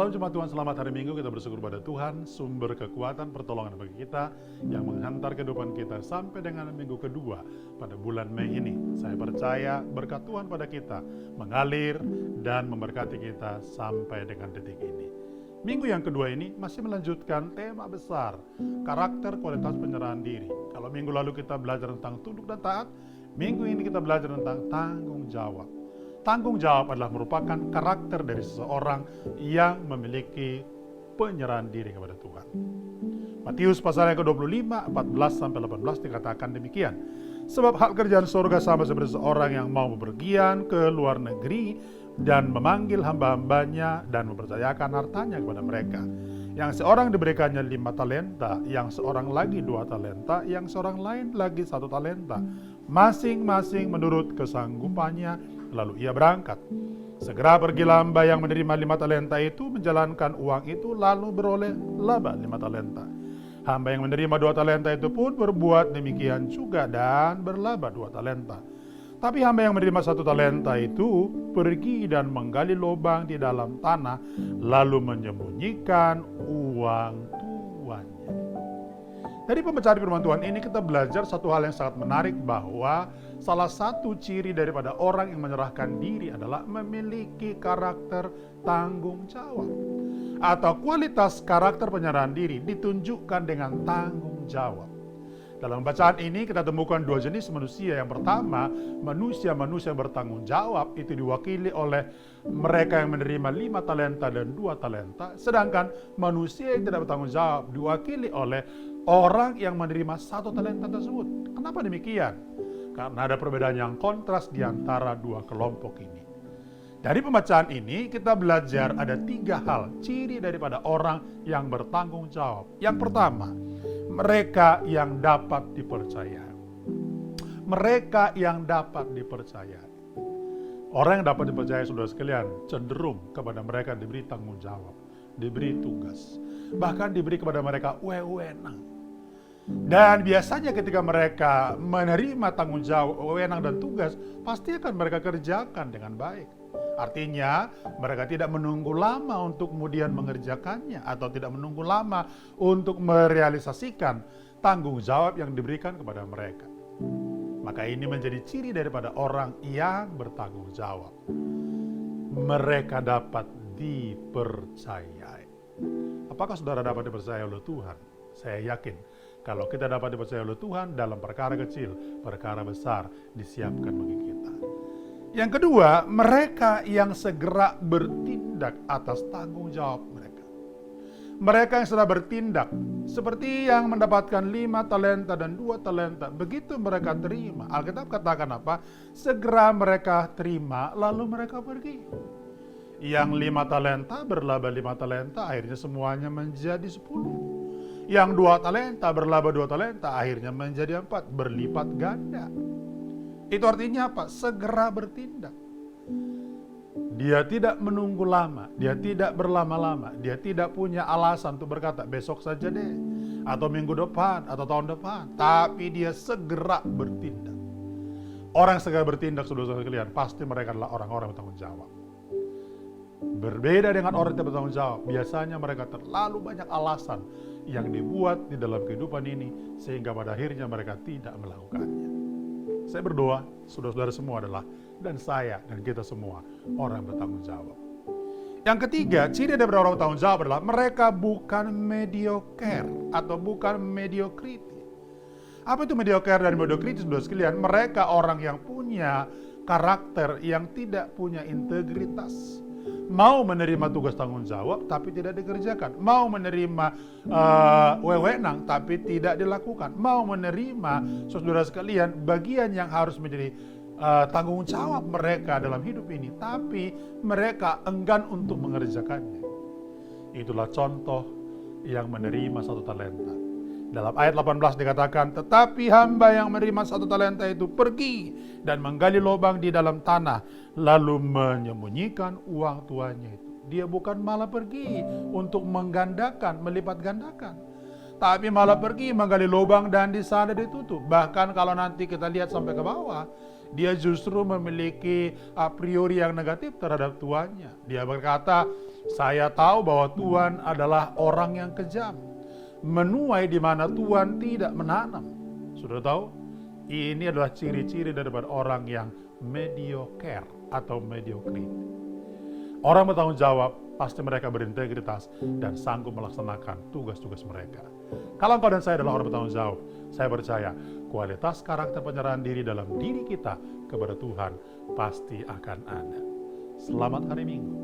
Salam jemaat Tuhan, selamat hari Minggu. Kita bersyukur pada Tuhan, sumber kekuatan pertolongan bagi kita yang menghantar kehidupan kita sampai dengan minggu kedua pada bulan Mei ini. Saya percaya berkat Tuhan pada kita mengalir dan memberkati kita sampai dengan detik ini. Minggu yang kedua ini masih melanjutkan tema besar, karakter kualitas penyerahan diri. Kalau minggu lalu kita belajar tentang tunduk dan taat, minggu ini kita belajar tentang tanggung jawab. Tanggung jawab adalah merupakan karakter dari seseorang yang memiliki penyerahan diri kepada Tuhan. Matius pasal yang ke-25, 14-18 dikatakan demikian. Sebab hak kerjaan surga sama seperti seorang yang mau bepergian ke luar negeri dan memanggil hamba-hambanya dan mempercayakan hartanya kepada mereka. Yang seorang diberikannya 5 talenta, yang seorang lagi 2 talenta, yang seorang lain lagi 1 talenta. Masing-masing menurut kesanggupannya. Lalu ia berangkat. Segera pergilah hamba yang menerima 5 talenta itu menjalankan uang itu lalu beroleh laba 5 talenta. Hamba yang menerima 2 talenta itu pun berbuat demikian juga dan berlaba 2 talenta. Tapi hamba yang menerima 1 talenta itu pergi dan menggali lubang di dalam tanah lalu menyembunyikan uang tuannya. Dari pembacaan firman Tuhan ini kita belajar satu hal yang sangat menarik, bahwa salah satu ciri daripada orang yang menyerahkan diri adalah memiliki karakter tanggung jawab. Atau kualitas karakter penyerahan diri ditunjukkan dengan tanggung jawab. Dalam bacaan ini kita temukan 2 jenis manusia. Yang pertama, manusia-manusia yang bertanggung jawab itu diwakili oleh mereka yang menerima 5 talenta dan 2 talenta. Sedangkan manusia yang tidak bertanggung jawab diwakili oleh orang yang menerima 1 talenta tersebut. Kenapa demikian? Karena ada perbedaan yang kontras di antara 2 kelompok ini. Dari pembacaan ini kita belajar ada 3 hal ciri daripada orang yang bertanggung jawab. Yang pertama, mereka yang dapat dipercaya. Mereka yang dapat dipercaya. Orang yang dapat dipercaya, saudara sekalian, cenderung kepada mereka diberi tanggung jawab, diberi tugas, bahkan diberi kepada mereka wewenang. Dan biasanya ketika mereka menerima tanggung jawab, wewenang dan tugas, pasti akan mereka kerjakan dengan baik. Artinya mereka tidak menunggu lama untuk kemudian mengerjakannya, atau tidak menunggu lama untuk merealisasikan tanggung jawab yang diberikan kepada mereka. Maka ini menjadi ciri daripada orang yang bertanggung jawab. Mereka dapat dipercayai. Apakah saudara dapat dipercaya oleh Tuhan? Saya yakin kalau kita dapat dipercaya oleh Tuhan dalam perkara kecil, perkara besar disiapkan bagi kita. Yang kedua, mereka yang segera bertindak atas tanggung jawab mereka. Mereka yang segera bertindak, seperti yang mendapatkan 5 talenta dan 2 talenta. Begitu mereka terima, Alkitab katakan apa? Segera mereka terima, lalu mereka pergi. Yang 5 talenta berlaba 5 talenta, akhirnya semuanya menjadi 10. Yang 2 talenta berlaba 2 talenta, akhirnya menjadi 4, berlipat ganda. Itu artinya apa? Segera bertindak. Dia tidak menunggu lama, dia tidak berlama-lama, dia tidak punya alasan untuk berkata besok saja deh, atau minggu depan, atau tahun depan. Tapi dia segera bertindak. Orang yang segera bertindak, saudara-saudara sekalian, pasti mereka adalah orang-orang bertanggung jawab. Berbeda dengan orang yang tidak bertanggung jawab, biasanya mereka terlalu banyak alasan yang dibuat di dalam kehidupan ini, sehingga pada akhirnya mereka tidak melakukannya. Saya berdoa, saudara-saudara semua adalah, dan saya dan kita semua, orang yang bertanggung jawab. Yang ketiga, ciri dari orang bertanggung jawab adalah mereka bukan mediocre atau bukan mediocrity. Apa itu mediocre dan mediocrity, saudara sekalian? Mereka orang yang punya karakter yang tidak punya integritas. Mau menerima tugas tanggung jawab tapi tidak dikerjakan. Mau menerima wewenang tapi tidak dilakukan. Mau menerima, saudara sekalian, bagian yang harus menjadi tanggung jawab mereka dalam hidup ini, tapi mereka enggan untuk mengerjakannya. Itulah contoh yang menerima 1 talenta. Dalam ayat 18 dikatakan, tetapi hamba yang menerima 1 talenta itu pergi dan menggali lubang di dalam tanah, lalu menyembunyikan uang tuannya itu. Dia bukan malah pergi untuk menggandakan, melipat gandakan, tapi malah pergi menggali lubang dan di sana ditutup. Bahkan kalau nanti kita lihat sampai ke bawah, dia justru memiliki a priori yang negatif terhadap tuannya. Dia berkata, saya tahu bahwa Tuhan adalah orang yang kejam, menuai di mana Tuhan tidak menanam. Sudah tahu? Ini adalah ciri-ciri daripada orang yang mediocre atau mediocre. Orang bertanggung jawab, pasti mereka berintegritas dan sanggup melaksanakan tugas-tugas mereka. Kalau engkau dan saya adalah orang bertanggung jawab, saya percaya kualitas karakter penyerahan diri dalam diri kita kepada Tuhan pasti akan ada. Selamat hari Minggu.